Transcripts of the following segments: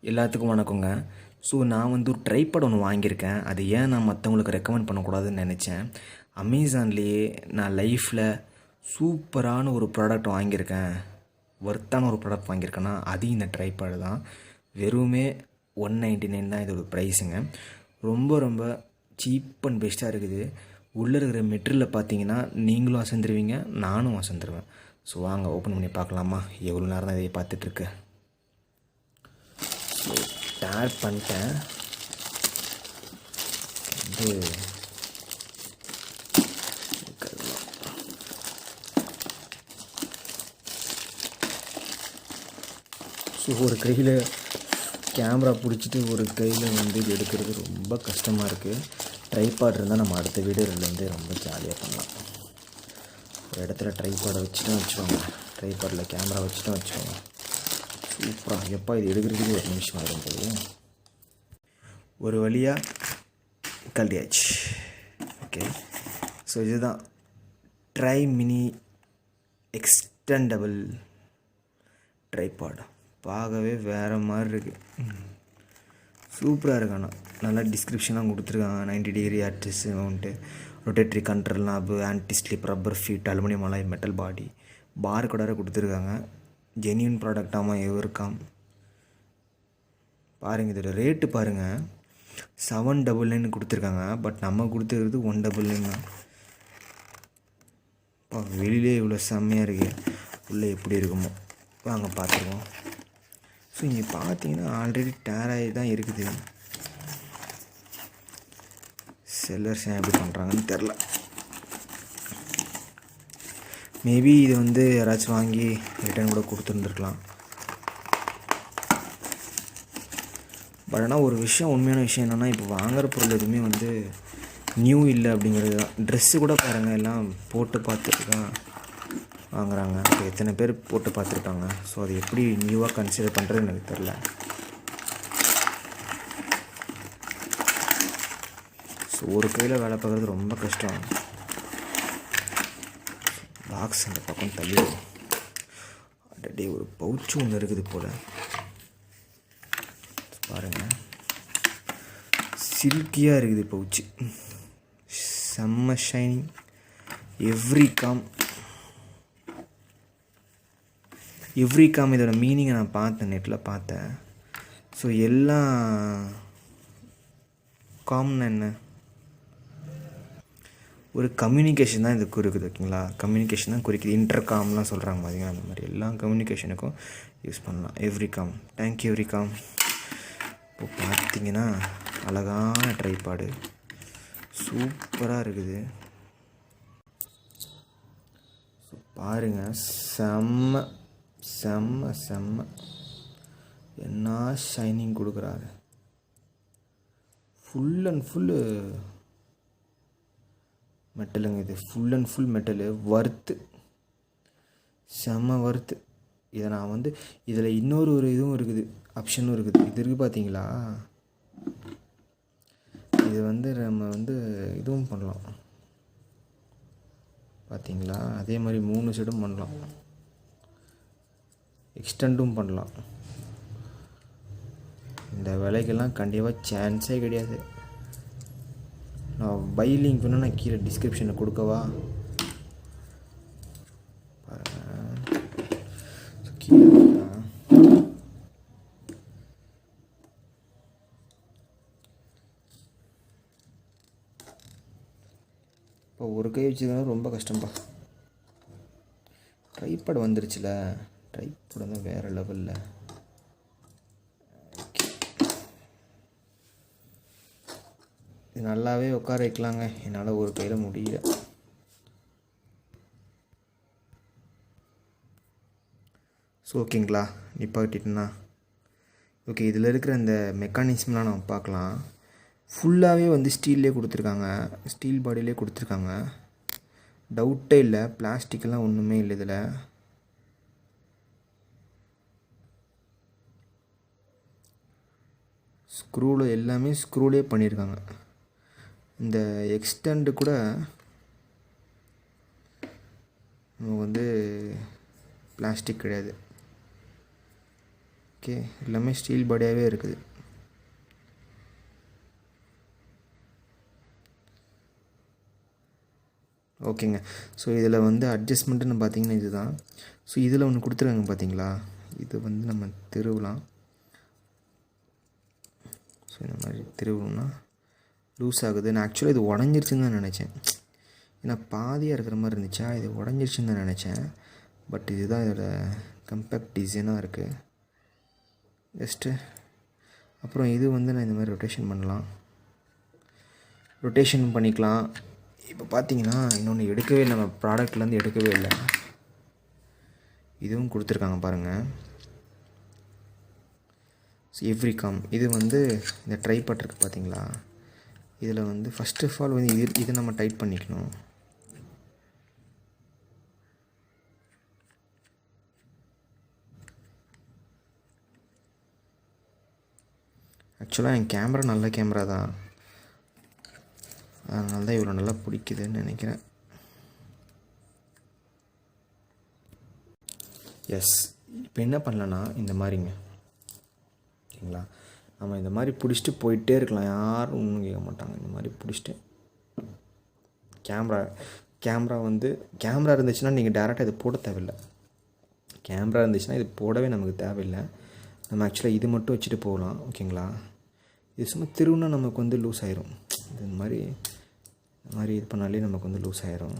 எல்லாத்துக்கும் வணக்கங்க. ஸோ நான் வந்து ஒரு ட்ரைபாட் ஒன்று வாங்கியிருக்கேன். அது ஏன் நான் மற்றவங்களுக்கு ரெக்கமெண்ட் பண்ணக்கூடாதுன்னு நினச்சேன். அமேசான்லேயே நான் லைஃப்பில் சூப்பரான ஒரு ப்ராடக்ட் வாங்கியிருக்கேன், ஒர்த்தான ஒரு ப்ராடக்ட் வாங்கியிருக்கேன்னா அது இந்த ட்ரைபாடு தான். வெறுமே 199 தான் இதோட ப்ரைஸுங்க. ரொம்ப ரொம்ப சீப் அண்ட் பெஸ்ட்டாக இருக்குது. உள்ளே இருக்கிற மெட்டீரியலில் பார்த்தீங்கன்னா நீங்களும் அசந்துருவீங்க, நானும் அசந்துருவேன். ஸோ வாங்க ஓப்பன் பண்ணி பார்க்கலாமா? எவ்வளோ நேரம் தான் இதை பார்த்துட்ருக்கு. ஸோ டேர் பண்ணிட்டேன். இது ஸோ ஒரு கையில் கேமரா பிடிச்சிட்டு ஒரு கையில் வந்து இது எடுக்கிறது ரொம்ப கஷ்டமாக இருக்குது. ட்ரைபாட் இருந்தால் நம்ம அடுத்த வீடியோலேருந்து ரொம்ப ஜாலியாக பண்ணலாம். ஒரு இடத்துல ட்ரைபாடை வச்சுக்கோங்க, ட்ரைபாடில் கேமரா வச்சுக்கோங்க. சூப்பராக எப்போ இது எடுக்கிறதுக்கு ஒரு நிமிஷம் ஆகிடும் போது. ஒரு வழியாக கல்யாச்சு. ஓகே, ஸோ இதுதான் ட்ரை மினி எக்ஸ்டெண்டபிள் ட்ரைபாட். பார்க்கவே வேறு மாதிரி இருக்குது, சூப்பராக இருக்கு. ஆனால் நல்லா டிஸ்கிரிப்ஷன்லாம் கொடுத்துருக்காங்க. 90 டிகிரி ஆர்டிஸ் mount, rotatory control knob, anti slip, rubber feet, aluminium alloy, metal body, bar கூட கொடுத்துருக்காங்க. ஜென்யூன் ப்ராடக்டாமா எவர்காம். பாருங்கள், இதோட ரேட்டு பாருங்கள், 799 கொடுத்துருக்காங்க. பட் நம்ம கொடுத்துருக்கிறது 199 தான். வெளியிலே இவ்வளோ செம்மையாக இருக்குது, உள்ளே எப்படி இருக்குமோ வாங்க பார்த்துருவோம். ஸோ இங்கே பார்த்தீங்கன்னா ஆல்ரெடி டேர் ஆகி தான் இருக்குது. செல்லர்ஸ் ஏன் எப்படி பண்ணுறாங்கன்னு தெரில. மேபி இது வந்து யாராச்சும் வாங்கி ரிட்டர்ன் கூட கொடுத்துருந்துருக்கலாம். பட் ஆனால் ஒரு விஷயம், உண்மையான விஷயம் என்னென்னா, இப்போ வாங்குகிற பொருள் எதுவுமே வந்து நியூ இல்லை அப்படிங்கிறது தான். ட்ரெஸ்ஸு கூட பாருங்கள், எல்லாம் போட்டு பார்த்துட்டு தான் வாங்குகிறாங்க. இப்போ எத்தனை பேர் போட்டு பார்த்துருக்காங்க. ஸோ அது எப்படி நியூவாக கன்சிடர் பண்ணுறது எனக்கு தெரில. ஸோ ஒரு கையில் வேலை பார்க்குறது ரொம்ப கஷ்டம். பாக்ஸ் அந்த பக்கம் தள்ளிடும். டே ஒரு பவுச்சு ஒன்று இருக்குது போல். பாருங்கள், சில்கியாக இருக்குது பவுச்சு, செம்ம ஷைனிங். எவ்ரிகாம் இதோட மீனிங்கை நான் பார்த்தேன், நெட்டில் பார்த்தேன். ஸோ எல்லாம் காம்னா என்ன, ஒரு கம்யூனிகேஷன் தான் இது குறிக்குது. ஓகேங்களா, கம்யூனிகேஷன் தான் குறிக்குது. இன்டர்காம்லாம் சொல்கிறாங்க பார்த்தீங்கன்னா, அந்த மாதிரி எல்லா கம்யூனிகேஷனுக்கும் யூஸ் பண்ணலாம். எவ்ரிகாம், தேங்க்யூ எவ்ரிகாம். இப்போ பார்த்தீங்கன்னா அழகான ட்ரைபாடு, சூப்பராக இருக்குது. ஸோ பாருங்கள், செம்ம செம்ம செம்ம என்ன ஷைனிங் கொடுக்குறாரு. ஃபுல் அண்ட் ஃபுல்லு மெட்டலுங்க. இது full and full metal, worth, செம்ம வர்த்து. இதை நான் வந்து இதில் இன்னொரு இதுவும் இருக்குது, ஆப்ஷனும் இருக்குது. இது இருக்குது பார்த்தீங்களா, இது வந்து நம்ம வந்து இதுவும் பண்ணலாம் பார்த்தீங்களா. அதே மாதிரி 3 சைடும் பண்ணலாம், எக்ஸ்டெண்டும் பண்ணலாம். இந்த விலைக்கெல்லாம் கண்டிப்பாக சான்ஸே கிடையாது. நான் பை லிங்க் வேணால் நான் கீழே டிஸ்கிரிப்ஷனில் கொடுக்கவா பாருங்கள். கீழே இப்போ ஒரு கை வச்சுருந்தா ரொம்ப கஷ்டம்பா. ட்ரைபாட் வந்துருச்சுல, ட்ரைபாட் தான் வேறு லெவலில். இது நல்லாவே உட்கார வைக்கலாங்க, என்னால் ஒரு கையில் முடியல. ஸோ ஓகேங்களா, நிப்பாட்டிட்டுனா ஓகே. இதில் இருக்கிற இந்த மெக்கானிசம்லாம் நம்ம பார்க்கலாம். ஃபுல்லாகவே வந்து ஸ்டீல்லே கொடுத்துருக்காங்க, ஸ்டீல் பாடியிலே கொடுத்துருக்காங்க, டவுட்டே இல்லை. பிளாஸ்டிக்கெல்லாம் ஒன்றுமே இல்லை இதில். ஸ்க்ரூவில் எல்லாமே ஸ்க்ரூலே பண்ணியிருக்காங்க. இந்த எக்ஸ்டெண்டு கூட வந்து பிளாஸ்டிக் கிடையாது. ஓகே, எல்லாமே ஸ்டீல் பாடியாகவே இருக்குது. ஓகேங்க. ஸோ இதில் வந்து அட்ஜஸ்ட்மெண்ட்டுன்னு பார்த்தீங்கன்னா இது தான். ஸோ இதில் ஒன்று கொடுத்துருக்காங்க பார்த்தீங்களா, இது வந்து நம்ம திருவலாம். ஸோ இந்த மாதிரி திருவணும்னா லூஸ் ஆகுது. நான் ஆக்சுவலாக இது உடஞ்சிருச்சுன்னு தான் நினச்சேன். ஏன்னா பாதியாக இருக்கிற மாதிரி இருந்துச்சா, இது உடஞ்சிருச்சுன்னு தான் நினச்சேன். பட் இதுதான் இதோட கம்பேக்ட் டிசைனாக இருக்குது ஜஸ்ட்டு. அப்புறம் இது வந்து நான் இந்த மாதிரி ரொட்டேஷன் பண்ணிக்கலாம். இப்போ பார்த்தீங்கன்னா இன்னொன்று எடுக்கவே இல்லை, நம்ம ப்ராடக்ட்லேருந்து எடுக்கவே இல்லை. இதுவும் கொடுத்துருக்காங்க பாருங்கள், எவ்ரிகாம். இது வந்து இந்த ட்ரைபாட் இருக்குது பார்த்தீங்களா, இதில் வந்து ஃபஸ்ட் ஆஃப் ஆல் வந்து இதை நம்ம டைட் பண்ணிக்கணும். ஆக்சுவலாக என் கேமரா நல்ல கேமரா தான், அதனால தான் இவ்வளோ நல்லா பிடிக்குதுன்னு நினைக்கிறேன். எஸ், இப்போ என்ன பண்ணலன்னா இந்த மாதிரிங்க, ஓகேங்களா, நம்ம இந்த மாதிரி பிடிச்சிட்டு போயிட்டே இருக்கலாம், யாரும் ஒன்றும் கேட்க மாட்டாங்க. இந்த மாதிரி பிடிச்சிட்டு கேமரா இருந்துச்சுன்னா நீங்கள் டேரெக்டாக இது போட தேவையில்லை. கேமரா இருந்துச்சுன்னா இது போடவே நமக்கு தேவையில்லை. நம்ம ஆக்சுவலாக இது மட்டும் வச்சுட்டு போகலாம், ஓகேங்களா. இது சும்மா திருவுனா நமக்கு வந்து லூஸ் ஆயிரும். இந்த மாதிரி இது பண்ணாலே நமக்கு வந்து லூஸ் ஆயிரும்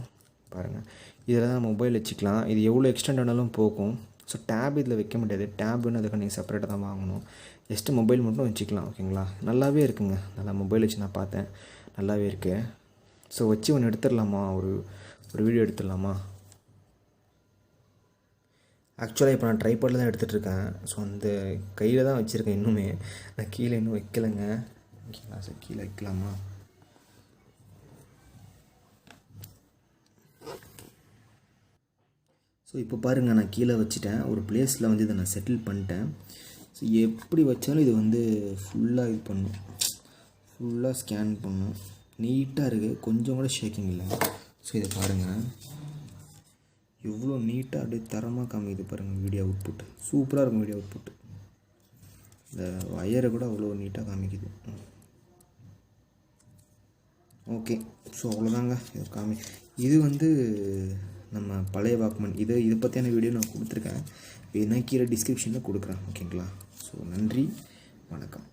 பாருங்கள். இதில் தான் மொபைல் வச்சுக்கலாம். இது எவ்வளோ எக்ஸ்டெண்ட் ஆனாலும் போகும். ஸோ டேப் இதில் வைக்க முடியாது, டேப்னு அதுக்கு நீங்கள் செப்பரேட்டாக தான் வாங்கணும். ஜஸ்ட்டு மொபைல் மட்டும் வச்சுக்கலாம், ஓகேங்களா. நல்லாவே இருக்குங்க, நல்லா மொபைல் வச்சு நான் பார்த்தேன், நல்லாவே இருக்குது. ஸோ வச்சு ஒன்று எடுத்துடலாமா, ஒரு வீடியோ எடுத்துடலாமா. ஆக்சுவலாக இப்போ நான் ட்ரைபாடில் தான் எடுத்துகிட்ருக்கேன். ஸோ அந்த கையில் தான் வச்சுருக்கேன், இன்னுமே நான் கீழே இன்னும் வைக்கலைங்க, ஓகேங்களா. ஸோ கீழே வைக்கலாமா. ஸோ இப்போ பாருங்கள், நான் கீழே வச்சுட்டேன், ஒரு பிளேஸில் வந்து இதை நான் செட்டில் பண்ணிட்டேன். ஸோ எப்படி வச்சாலும் இது வந்து ஃபுல்லாக இது பண்ணும், ஃபுல்லாக ஸ்கேன் பண்ணும், நீட்டாக இருக்குது, கொஞ்சம் கூட ஷேக்கிங் இல்லை. ஸோ இதை பாருங்கள், எவ்வளோ நீட்டாக அப்படியே தரமாக காமிக்குது பாருங்கள். வீடியோ அவுட்புட் சூப்பராக இருக்கும், வீடியோ அவுட்புட். இந்த வயரை கூட அவ்வளோ நீட்டாக காமிக்குது. ஓகே, ஸோ அவ்வளோதாங்க இது வந்து நம்ம பழைய வாக்மேன். இதை பற்றியான வீடியோ நான் கொடுத்துருக்கேன், வேணா கீழே டிஸ்கிரிப்ஷனில் கொடுக்குறேன், ஓகேங்களா. ஸோ நன்றி, வணக்கம்.